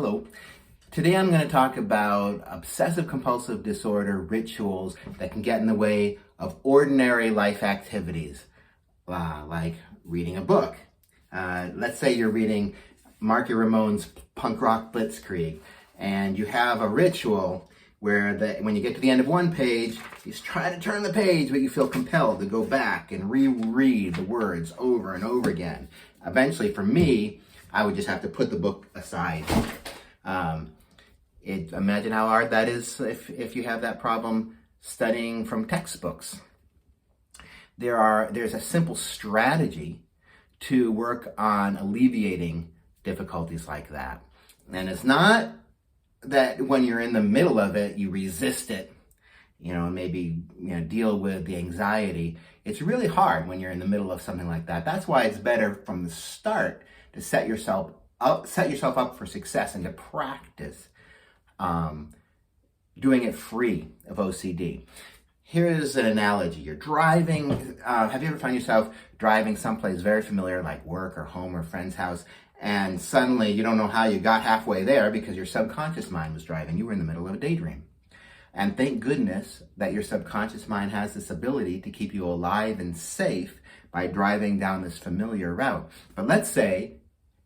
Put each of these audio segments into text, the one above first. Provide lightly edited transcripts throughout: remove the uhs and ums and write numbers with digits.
Hello. Today I'm going to talk about obsessive compulsive disorder rituals that can get in the way of ordinary life activities, like reading a book. Let's say you're reading Marky Ramone's Punk Rock Blitzkrieg, and you have a ritual where when you get to the end of one page, you try to turn the page, but you feel compelled to go back and reread the words over and over again. Eventually, for me, I would just have to put the book aside. Imagine how hard that is if you have that problem studying from textbooks. There's a simple strategy to work on alleviating difficulties like that. And it's not that when you're in the middle of it, you resist it, maybe deal with the anxiety. It's really hard when you're in the middle of something like that. That's why it's better from the start to set yourself up for success and to practice doing it free of OCD. Here's an analogy. You're driving. Have you ever found yourself driving someplace very familiar, like work or home or friend's house, and suddenly you don't know how you got halfway there because your subconscious mind was driving? You were in the middle of a daydream. And thank goodness that your subconscious mind has this ability to keep you alive and safe by driving down this familiar route. But let's say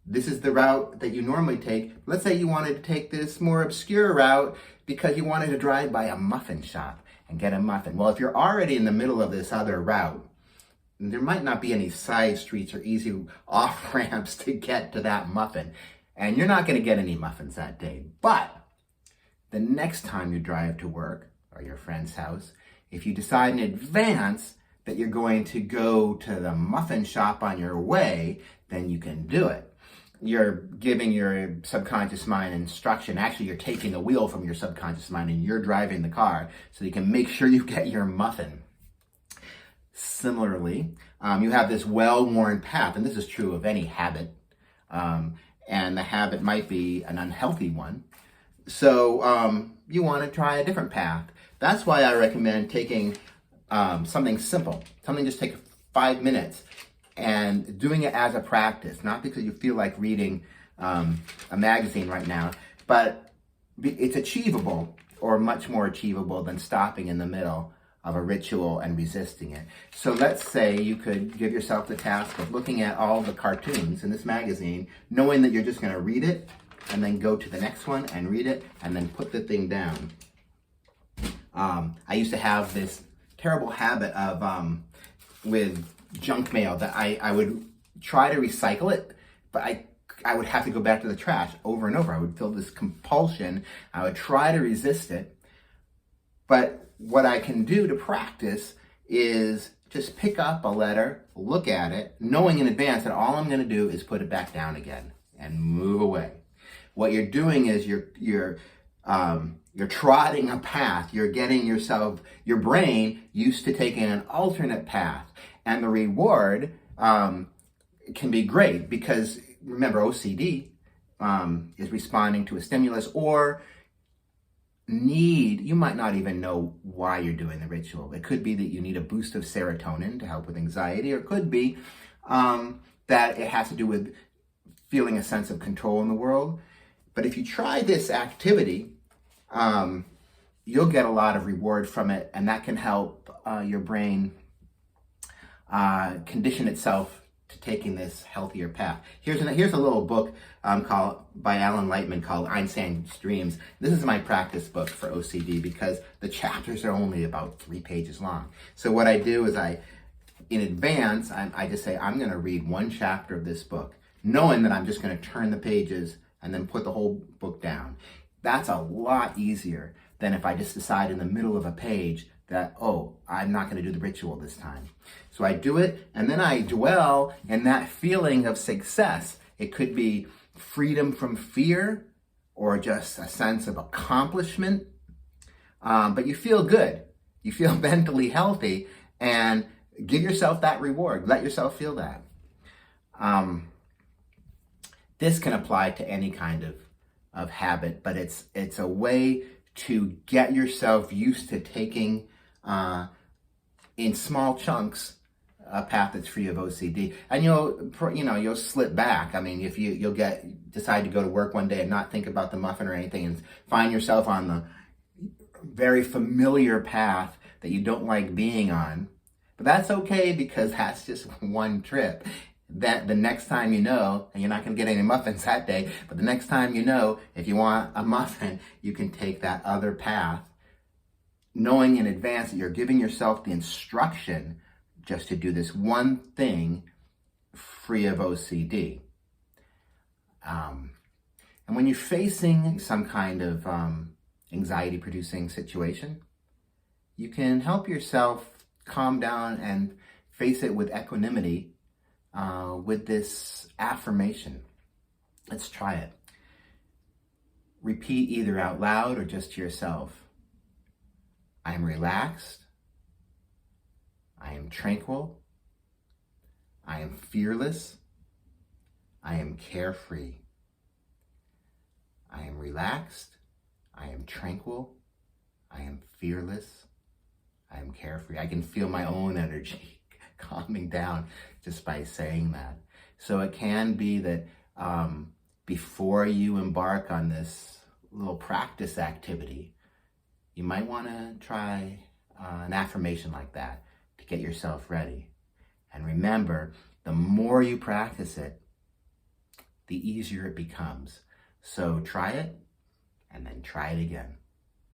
this is the route that you normally take. Let's say you wanted to take this more obscure route because you wanted to drive by a muffin shop and get a muffin. Well, if you're already in the middle of this other route, there might not be any side streets or easy off-ramps to get to that muffin. And you're not going to get any muffins that day. But the next time you drive to work or your friend's house, if you decide in advance that you're going to go to the muffin shop on your way, then you can do it. You're giving your subconscious mind instruction. Actually, you're taking the wheel from your subconscious mind and you're driving the car so you can make sure you get your muffin. Similarly, you have this well-worn path, and this is true of any habit, and the habit might be an unhealthy one. So you want to try a different path. That's why I recommend taking something simple, something just take 5 minutes, and doing it as a practice, not because you feel like reading a magazine right now, but it's achievable, or much more achievable than stopping in the middle of a ritual and resisting it. So let's say you could give yourself the task of looking at all the cartoons in this magazine, knowing that you're just going to read it and then go to the next one and read it and then put the thing down. I used to have this terrible habit of with junk mail that I would try to recycle it, but I would have to go back to the trash over and over. I would feel this compulsion. I would try to resist it. But what I can do to practice is just pick up a letter, look at it, knowing in advance that all I'm going to do is put it back down again and move away. What you're doing is you're trotting a path. You're getting your brain used to taking an alternate path. And the reward can be great because, remember, OCD is responding to a stimulus or need. You might not even know why you're doing the ritual. It could be that you need a boost of serotonin to help with anxiety, or it could be that it has to do with feeling a sense of control in the world. But if you try this activity, you'll get a lot of reward from it, and that can help your brain condition itself to taking this healthier path. Here's a little book by Alan Lightman called Einstein's Dreams. This is my practice book for OCD because the chapters are only about 3 pages long. So what I do is in advance, I just say, I'm going to read one chapter of this book, knowing that I'm just going to turn the pages and then put the whole book down. That's a lot easier than if I just decide in the middle of a page that, I'm not going to do the ritual this time. So I do it, and then I dwell in that feeling of success. It could be freedom from fear or just a sense of accomplishment. But you feel good. You feel mentally healthy, and give yourself that reward. Let yourself feel that. This can apply to any kind of habit, but it's a way to get yourself used to taking in small chunks a path that's free of OCD, and you'll slip back. I mean, if you'll decide to go to work one day and not think about the muffin or anything, and find yourself on the very familiar path that you don't like being on. But that's okay, because that's just one trip. That the next time you know, and you're not going to get any muffins that day, but the next time you know, if you want a muffin, you can take that other path, knowing in advance that you're giving yourself the instruction just to do this one thing free of OCD. And when you're facing some kind of anxiety-producing situation, you can help yourself calm down and face it with equanimity with this affirmation. Let's try it. Repeat either out loud or just to yourself. I am relaxed. I am tranquil. I am fearless. I am carefree. I am relaxed. I am tranquil. I am fearless. I am carefree. I can feel my own energy calming down just by saying that. So it can be that before you embark on this little practice activity, you might want to try an affirmation like that to get yourself ready. And remember, the more you practice it, the easier it becomes. So try it, and then try it again.